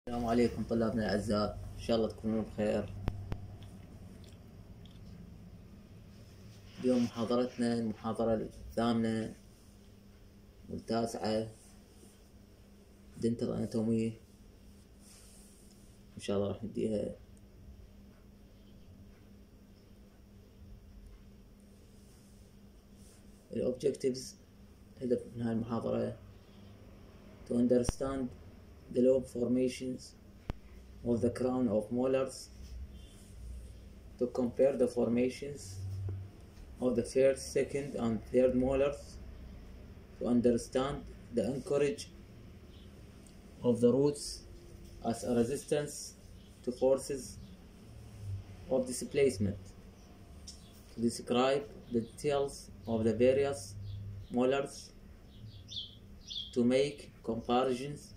السلام عليكم طلابنا الأعزاء، إن شاء الله تكونون بخير. اليوم محاضرتنا المحاضرة الثامنة والتاسعة دنتال أناتومي، إن شاء الله راح نديها. الأوبجكتيفز، الهدف من هاي المحاضرة to understand the lobe formations of the crown of molars, to compare the formations of the first, second and third molars, to understand the anchorage of the roots as a resistance to forces of displacement, to describe the details of the various molars, to make comparisons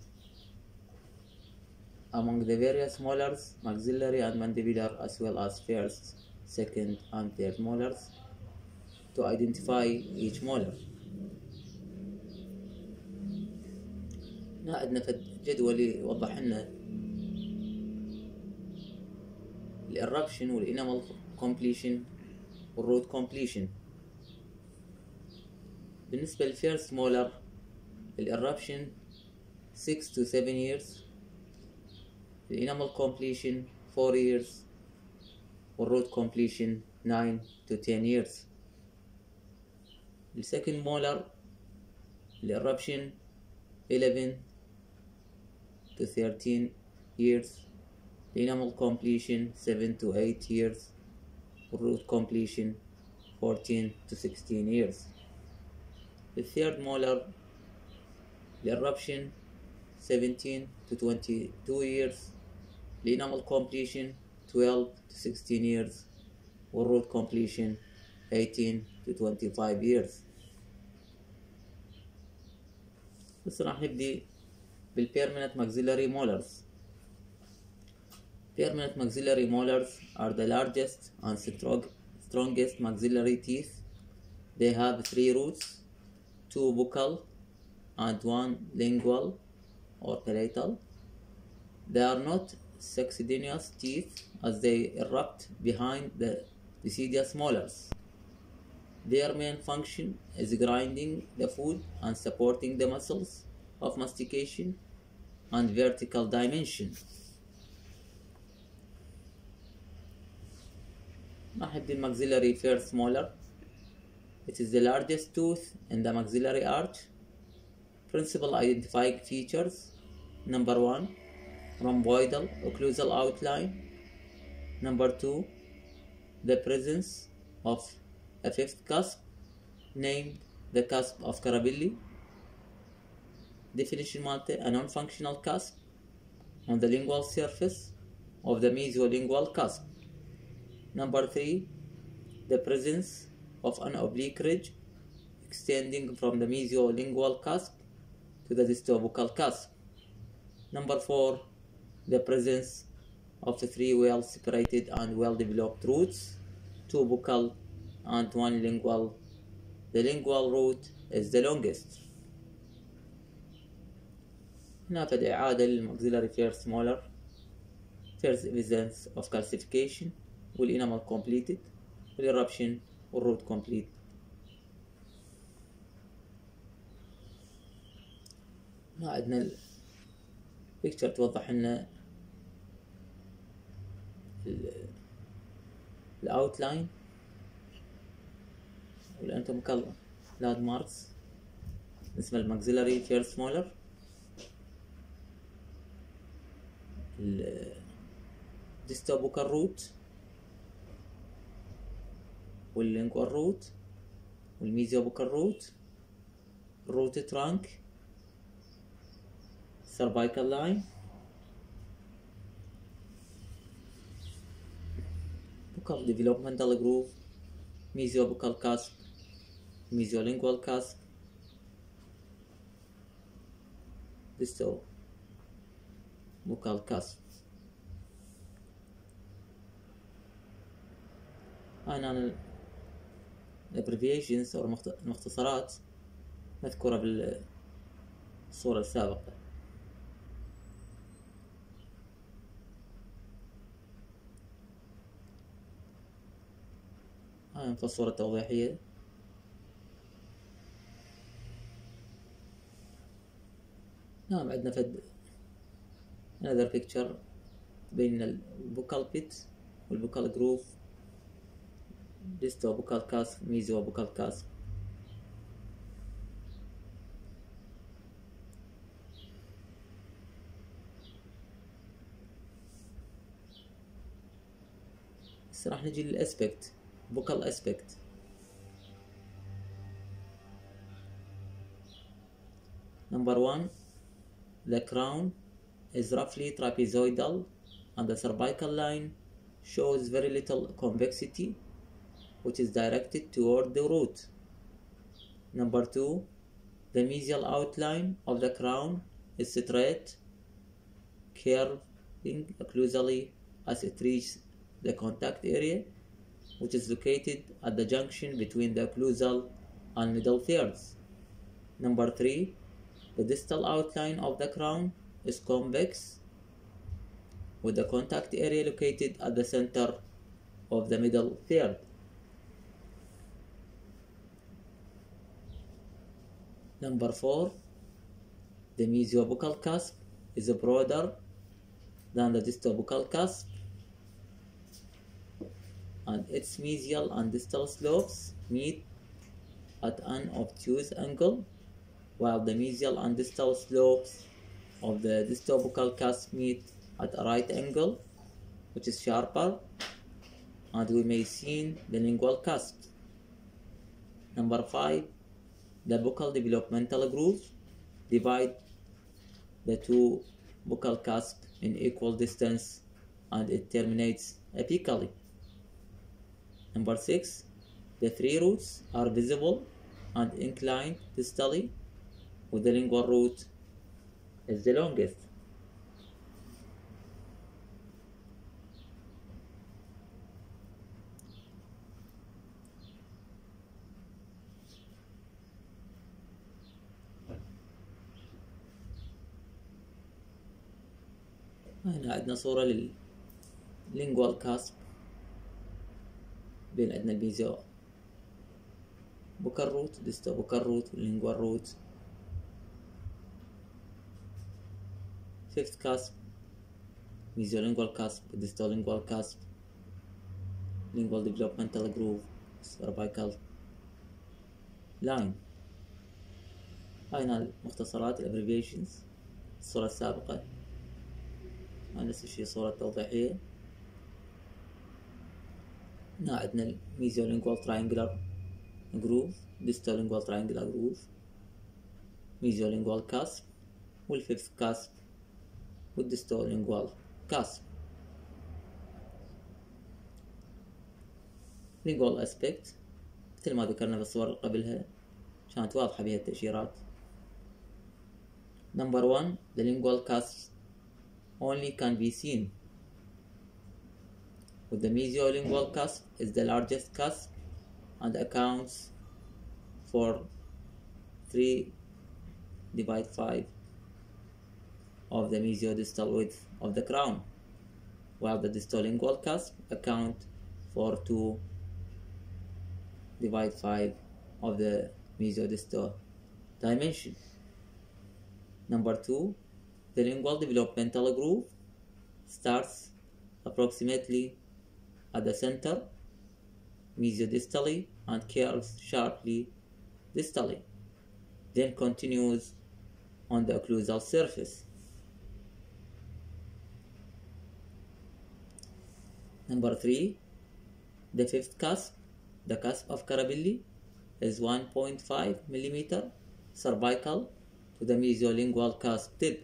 among the various molars, maxillary and mandibular, as well as first, second and third molars, to identify each molar. هنا عندنا جدول يوضح لنا الإربشن والإنامل كومبليشن والروت كومبليشن. بالنسبة للفيرست مولر الإربشن 6 to 7 years، الإنامل كومبليشن 4 years، والروت كومبليشن 9 to 10 years. السكند مولر الإربشن 11 to 13 years، الإنامل completion 7 to 8 years، والroot completion 14 to 16 years. The third molar الإربشن 17 to 22 years، الإنامل completion 12 to 16 years، والroot completion 18 to 25 years. بس راح نبدي بالpermanent maxillary molars. Permanent maxillary molars are the largest and strongest maxillary teeth. They have 3 roots, 2 buccal and 1 lingual or palatal. They are not succedaneous teeth as they erupt behind the deciduous molars. Their main function is grinding the food and supporting the muscles of mastication and vertical dimension. راح نبدي الماكسيلاري first molar. It is the largest tooth in the maxillary arch. Principal identifying features: number 1, rhomboidal occlusal outline. Number 2, the presence of a fifth cusp named the cusp of Carabelli. Definition مالته: a non-functional cusp on the lingual surface of the mesolingual cusp. Number 3, the presence of an oblique ridge extending from the mesolingual cusp to the distobucal cusp. Number 4, the presence of 3 well separated and well developed roots, 2 buccal and 1 lingual. The lingual root is the longest. هنا فد إعادة للماكسيلاري first molar. First evidence of calcification والإنامل completed والإربشن والروot complete. هنا عندنا البيكتشر توضح لنا الأوتلاين والأناتوميكال لاند ماركس بالنسبة للماكسيلاري first molar. الديستوبوكال روت واللينجوال روت والميزوبوكال روت، الروت ترانك، cervical line، buccal developmental groove، mesobuccal cusp، mesolingual cusp، distobuccal cusp. هاي abbreviations أو المختصرات مذكورة بالصورة السابقة. هاي مثل الصورة التوضيحية. نعم عندنا فد another picture بين البوكال بيت والبوكال جروف، ديستو بوكال كاسب، ميزو بوكال كاسب. هسه راح نجي للاسبكت، بوكال اسبكت. Number 1, the crown is roughly trapezoidal and the cervical line shows very little convexity, which is directed toward the root. Number 2, the mesial outline of the crown is straight, curving occlusally as it reaches the contact area, which is located at the junction between the occlusal and middle thirds. Number 3, the distal outline of the crown is convex, with the contact area located at the center of the middle third. Number 4, the mesiobuccal cusp is broader than the distobuccal cusp, and its mesial and distal slopes meet at an obtuse angle, while the mesial and distal slopes of the distobuccal cusp meet at a right angle, which is sharper, and we may see the lingual cusp. Number 5, the buccal developmental groove divide the two buccal cusps in equal distance, and it terminates apically. Number 6, the three roots are visible and inclined distally, with the lingual root is the longest. هنا عندنا صورة لللينجوال كاسب بين عندنا الميزو بوكال روت، ديستو بوكال روت، واللينجوال روت. fifth cusp, mesiolingual cusp, distolingual cusp, lingual developmental groove, cervical line. هاي المختصرات abbreviations. الصورة السابقة هاي نفس الشي صورة توضيحية. هنا عندنا mesiolingual triangular groove, distolingual triangular groove, mesiolingual cusp, والfifth cusp والdistolingual cusp. lingual aspect مثل ما ذكرنا في الصور اللي قبلها، كانت واضحة بها التأشيرات. Number 1, the lingual cusp only can be seen, with the mesiolingual cusp is the largest cusp and accounts for 3/5 of the mesiodistal width of the crown, while the distolingual cusp account for 2/5 of the mesiodistal dimension. Number 2, the lingual developmental groove starts approximately at the center mesiodistally and curves sharply distally, then continues on the occlusal surface. Number 3, the fifth cusp, the cusp of Carabelli, is 1.5 mm cervical to the mesiolingual cusp tip,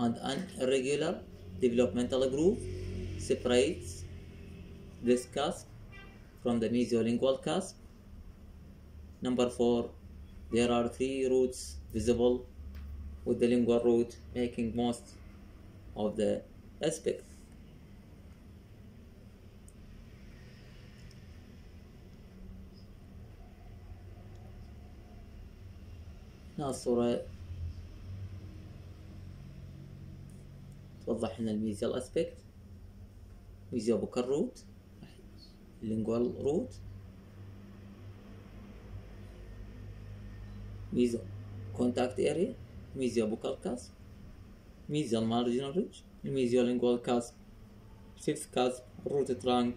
and an irregular developmental groove separates this cusp from the mesiolingual cusp. Number 4, there are 3 roots visible, with the lingual root making most of the aspect. هنا الصورة توضح لنا الميزيال اسبكت، ميزيو بوكال روت lingual root, mesial contact area, mesiobuccal cusp, mesial marginal ridge, mesiolingual cusp, fifth cusp, root trunk,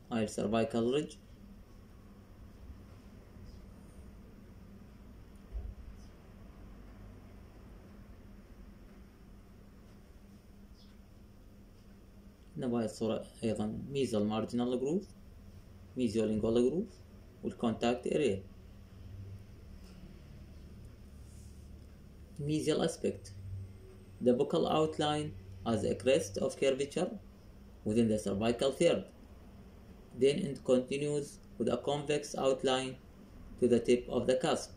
higher cervical ridge, نبغى الصورة أيضا ميزال مارجنال جروف، ميزيولينجوال جروف، والكونتاكت اريا. Mesial aspect. The buccal outline has a crest of curvature within the cervical third. Then it continues with a convex outline to the tip of the cusp.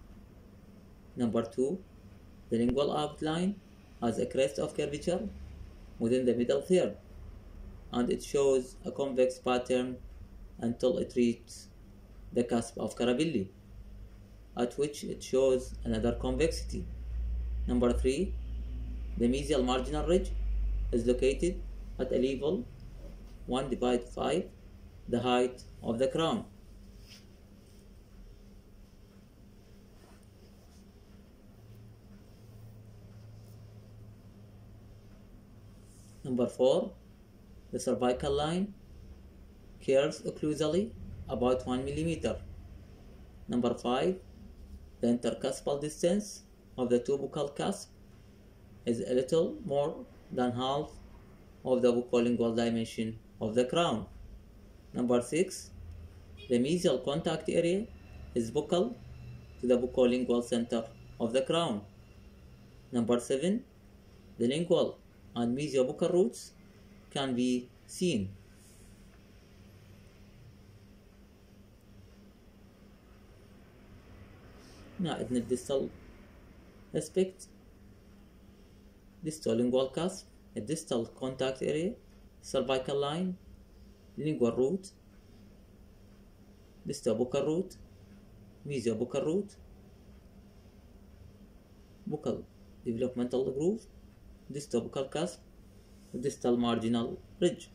Number 2. The lingual outline has a crest of curvature within the middle third, and it shows a convex pattern until it reaches the cusp of Carabelli, at which it shows another convexity. Number 3. The mesial marginal ridge is located at a level 1/5 the height of the crown. Number 4. The cervical line curves occlusally about 1 mm. Number 5. The intercuspal distance of the two buccal cusps is a little more than half of the buccolingual dimension of the crown. Number 6. The mesial contact area is buccal to the buccolingual center of the crown. Number 7. The lingual and mesiobuccal roots can be seen. Now عندنا الديستال aspect, distal lingual cusp, a distal contact area, cervical line, lingual root, distal buccal root, mesiobuccal root, buccal developmental groove, distal buccal cusp, distal marginal ridge.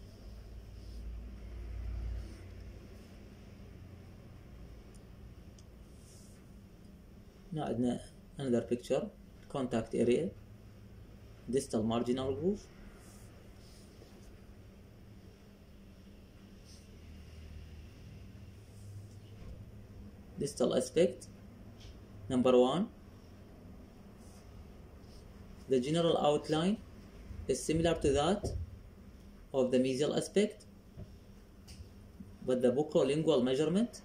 Now عندنا another picture, contact area, distal marginal groove, distal aspect. Number 1. The general outline is similar to that of the mesial aspect, but the buccolingual measurement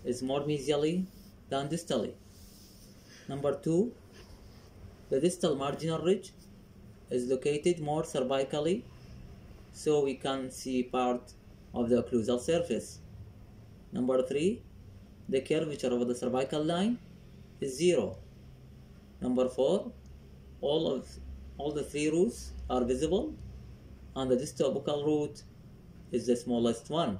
is more mesially than distally. Number 2. The distal marginal ridge is located more cervically, so we can see part of the occlusal surface. Number 3. The curvature of the cervical line is 0. Number 4. All the three roots are visible, and the distal buccal root is the smallest one.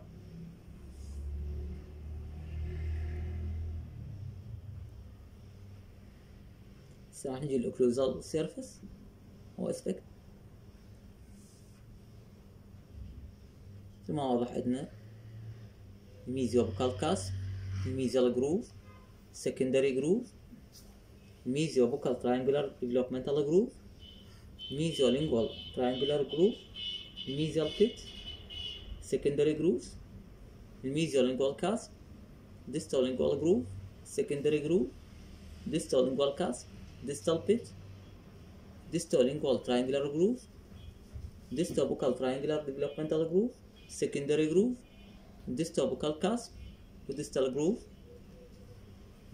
راح نجي الأوكلوزال سيرفيس هو اسبكت مثل ما واضح عندنا الميزيوبوكال كاسب، الميزيال جروف، secondary groove، الميزيوبوكال triangular developmental groove، الميزيولينgual triangular groove، الميزيال pit، secondary grooves، الميزيولينgual cusp، distolingual groove، secondary groove، distolingual cusp، distal pit، distolingual triangular groove، distobuccal triangular developmental groove، secondary groove، distobuccal cusp distal groove،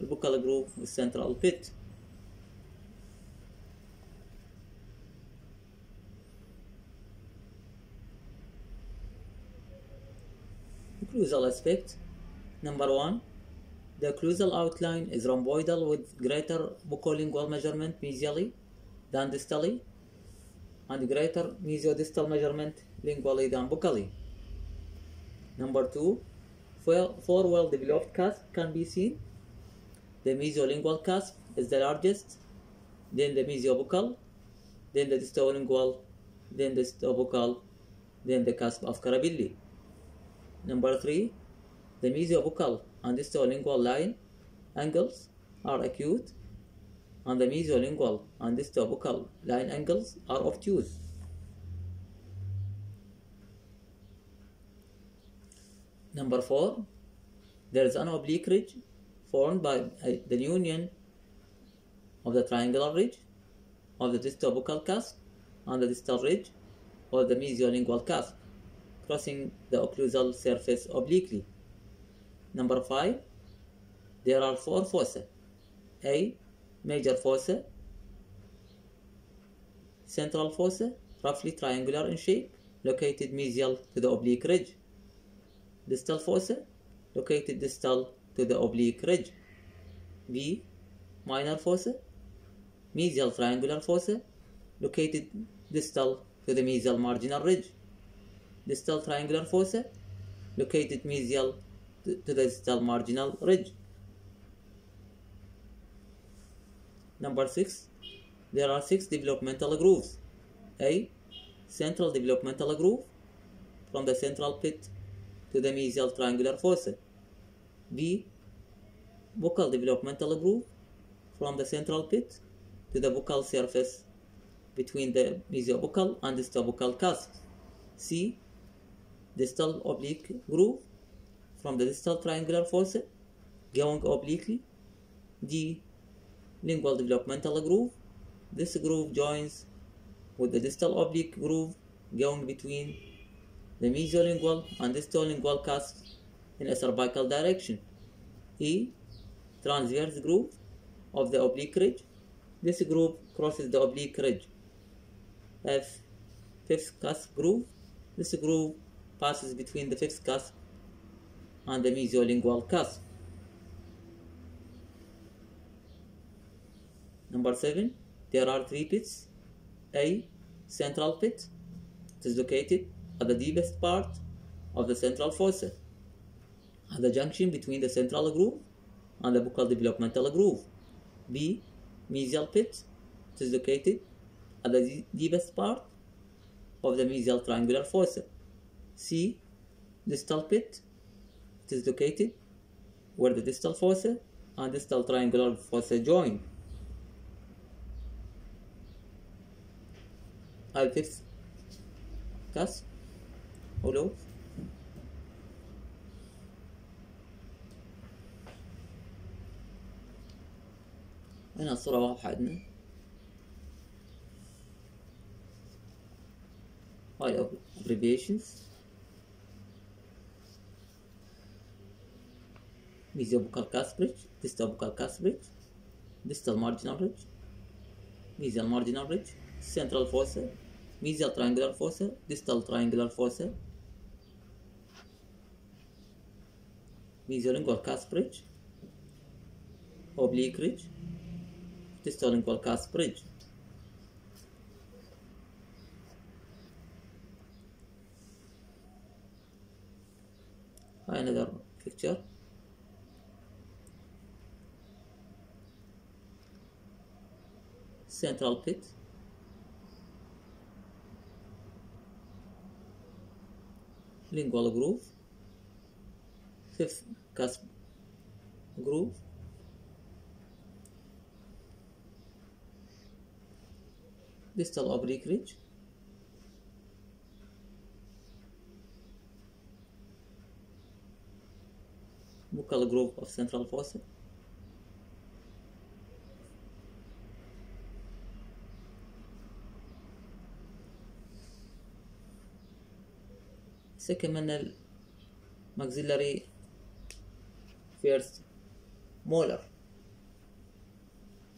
الbuccal groove والcentral pit. Occlusal aspect. Number 1. The occlusal outline is rhomboidal with greater buccolingual measurement mesially than distally, and greater mesiodistal measurement lingually than buccally. Number 2. Four well-developed cusps can be seen. The mesiolingual cusp is the largest, then the mesiobuccal, then the distolingual, then the distobuccal, then the cusp of Carabelli. Number 3, the mesiobuccal and distolingual line angles are acute, and the mesiolingual and distobuccal line angles are obtuse. Number 4, there is an oblique ridge formed by the union of the triangular ridge of the distobuccal cusp and the distal ridge of the mesiolingual cusp, crossing the occlusal surface obliquely. Number 5, there are 4 fossa. A. Major fossa, central fossa, roughly triangular in shape, located mesial to the oblique ridge. Distal fossa, located distal to the oblique ridge. B. Minor fossa, mesial triangular fossa, located distal to the mesial marginal ridge. Distal triangular fossa, located mesial to the distal marginal ridge. Number 6, there are 6 developmental grooves. A. Central developmental groove from the central pit to the mesial triangular fossa. B. Buccal developmental groove from the central pit to the buccal surface between the mesiobuccal and distobuccal cusps. C. Distal oblique groove from the distal triangular fossa going obliquely. D. Lingual developmental groove. This groove joins with the distal oblique groove going between the mesiolingual and distolingual cusps in a cervical direction. E. Transverse groove of the oblique ridge. This groove crosses the oblique ridge. F. Fifth cusp groove. This groove passes between the fifth cusp and the mesiolingual cusp. Number 7, there are 3 pits. A. Central pit. It is located at the deepest part of the central fossa, at the junction between the central groove and the buccal developmental groove. B. Mesial pit. It is located at the deepest part of the mesial triangular fossa. C. Distal pit. It is located where the distal fossa and distal triangular fossa join. Fifth cusp ولو هنا الصورة واضحة عندنا. هاي abbreviations. Mesiobuccal cusp ridge, distobuccal cusp ridge, distal marginal ridge, mesial marginal ridge, central fossa, mesial triangular fossa, distal triangular fossa, mesiolingual cusp ridge, oblique ridge, distolingual cusp ridge. Another picture. Central pit, lingual groove, fifth cusp groove, distal oblique ridge, buccal groove of central fossa, second maxillary first molar.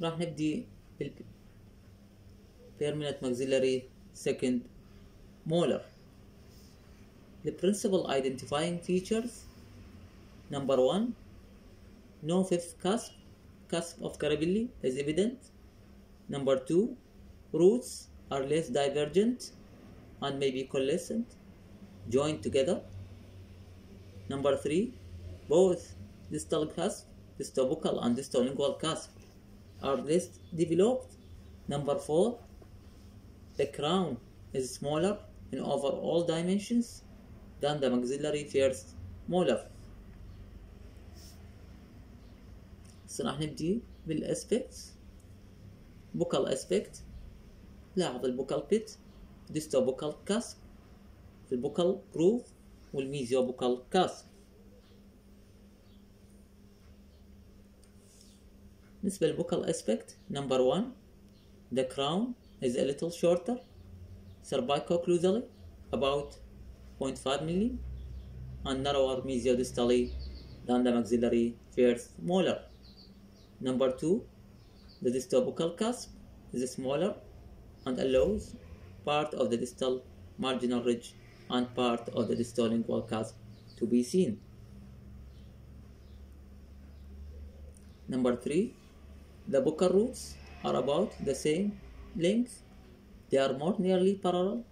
راح نبدي permanent maxillary second molar. The principal identifying features: number 1, no fifth cusp of Carabelli is evident. Number 2, roots are less divergent and may be coalescent, joined together. Number 3, both distal cusp, distobuccal and distolingual cusp are less developed. Number 4, The crown is smaller in overall dimensions than the maxillary first molar. هسه راح نبدي بالاسبكتس. buccal aspect. لاحظ البوكال بيت، ديستو بوكال كاسب، البوكال جروف، والميزيو بوكال كاسب. بالنسبة للبوكال aspect number 1 the crown is a little shorter cervico-occlusally about 0.5 mm and narrower mesiodistally than the maxillary first molar. Number 2 the distobuccal cusp is smaller and allows part of the distal marginal ridge and part of the distolingual cusp to be seen. Number 3 the buccal roots are about the same length. They are more nearly parallel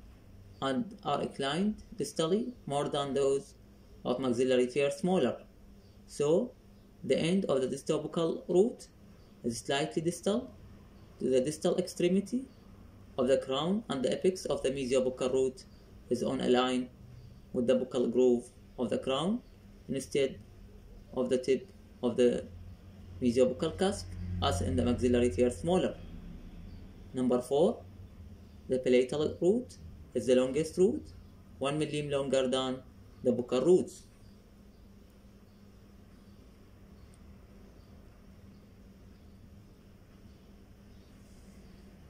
and are inclined distally more than those of maxillary first molar. So the end of the distobuccal root is slightly distal to the distal extremity of the crown, and the apex of the mesiobuccal root is on a line with the buccal groove of the crown instead of the tip of the mesiobuccal cusp as in the maxillary first molar. Number 4 the palatal root is the longest root, 1 mm longer than the buccal roots.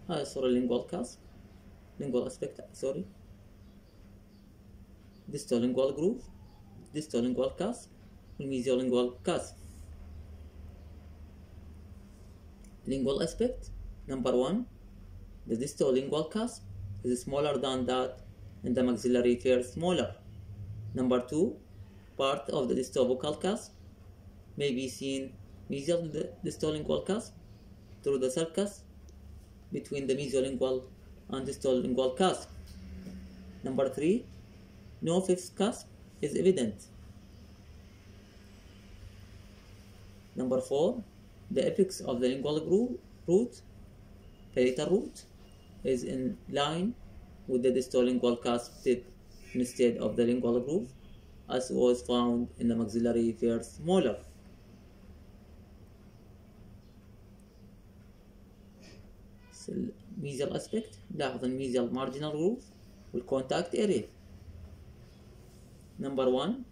هذا صورة lingual cusp lingual aspect sorry distolingual groove distolingual cusp والmesiolingual cusp. Lingual aspect number 1 the distolingual cusp is smaller than that in the maxillary first molar. Number 2 part of the distobuccal cusp may be seen mesial distolingual cusp through the sulcus between the mesiolingual and distolingual cusp. Number 3 no fifth cusp is evident. Number 4 the apex of the lingual root palatal root is in line with the distolingual cusp tip instead of the lingual groove as was found in the maxillary first molar. Mesial aspect لاحظ الميزيال marginal groove والcontact area. Number 1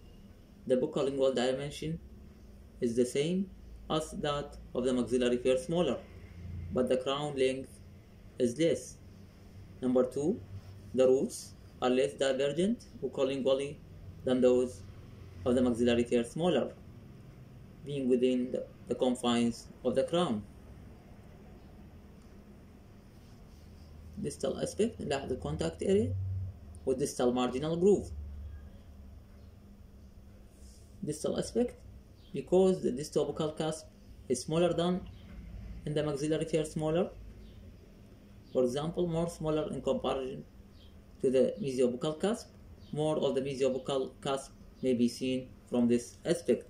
the buccal lingual dimension is the same as that of the maxillary first molar, but the crown length is less. Number 2 the roots are less divergent buccolingually than those of the maxillary first molar, being within the confines of the crown. Distal aspect لاحظ contact area with distal marginal groove. Distal aspect because the distobuccal cusp is smaller than in the maxillary first molar, for example more smaller in comparison to the mesiobuccal cusp, more of the mesiobuccal cusp may be seen from this aspect.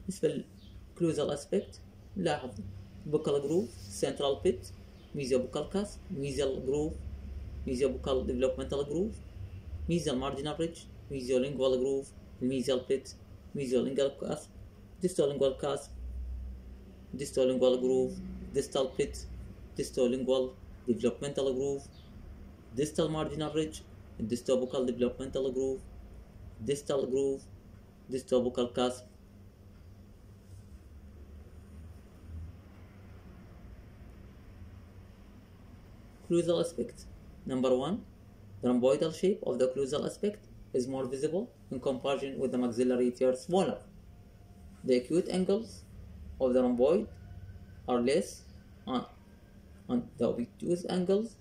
بالنسبة للclusal aspect لاحظ buccal groove central pit mesiobuccal cusp mesial groove mesiobuccal developmental groove mesial marginal ridge mesiolingual groove mesial pit mesiolingual cusp distolingual cusp distolingual groove distal pit distolingual developmental groove distal marginal ridge distobuccal developmental groove distal groove distobuccal cusp. Occlusal aspect number 1 the rhomboidal shape of the occlusal aspect is more visible in comparison with the maxillary first molar. The acute angles of the rhomboid are less and the obtuse angles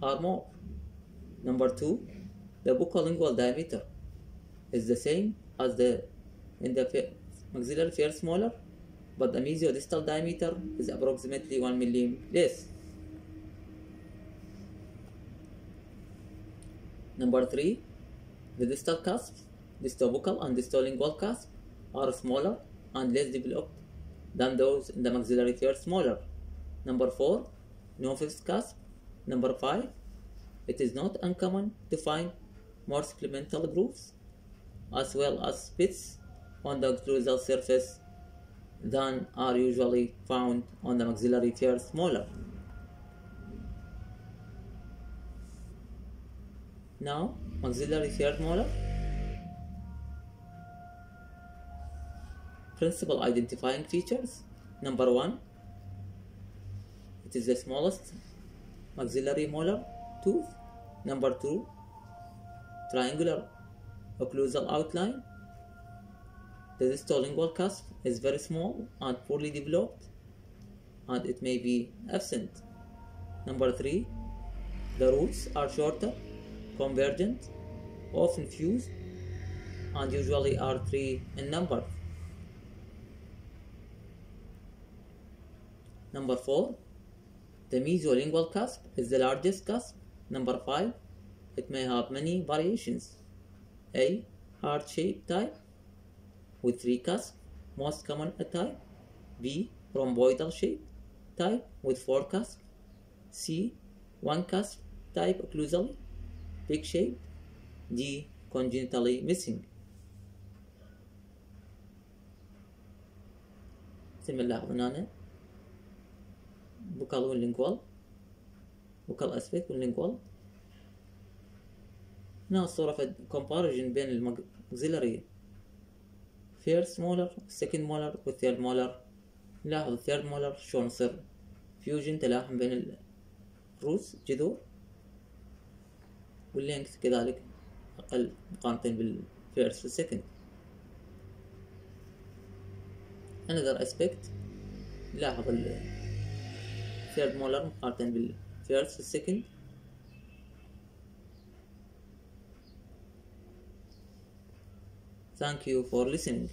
are more. Number 2 the buccolingual diameter is the same as in the maxillary first molar, but the mesiodistal diameter is approximately 1 mm less. Number 3 the distal cusps distobuccal and distolingual cusp are smaller and less developed than those in the maxillary first molar. Number 4 no fifth cusp Number 5. It is not uncommon to find more supplemental grooves as well as pits on the occlusal surface than are usually found on the maxillary first molar. Now, maxillary third molar. Principal identifying features. Number 1. It is the smallest maxillary molar tooth. Number 2. Triangular occlusal outline. The distolingual cusp is very small and poorly developed, and it may be absent. Number 3. The roots are shorter, convergent, often fused, and usually are 3 in number. Number 4. The mesolingual cusp is the largest cusp. Number 5. It may have many variations. A. Heart-shaped type with 3 cusps, most common type. B. Rhomboidal shaped type with 4 cusps. C. 1 cusp type occlusally, big shaped. D. Congenitally missing. مثل ما نلاحظ هنا buccal والlingual buccal aspect والlingual. هنا الصورة في comparison بين الماكسيلاري first molar second molar والثيرد molar. نلاحظ الثيرد molar شلون يصير فيوجن تلاحم بين الروس جذور، واللينكس كذلك أقل مقارنة بالفيرست والسكند. another aspect نلاحظ الثيرد molar مقارنة بالفيرست والسكند. Thank you for listening.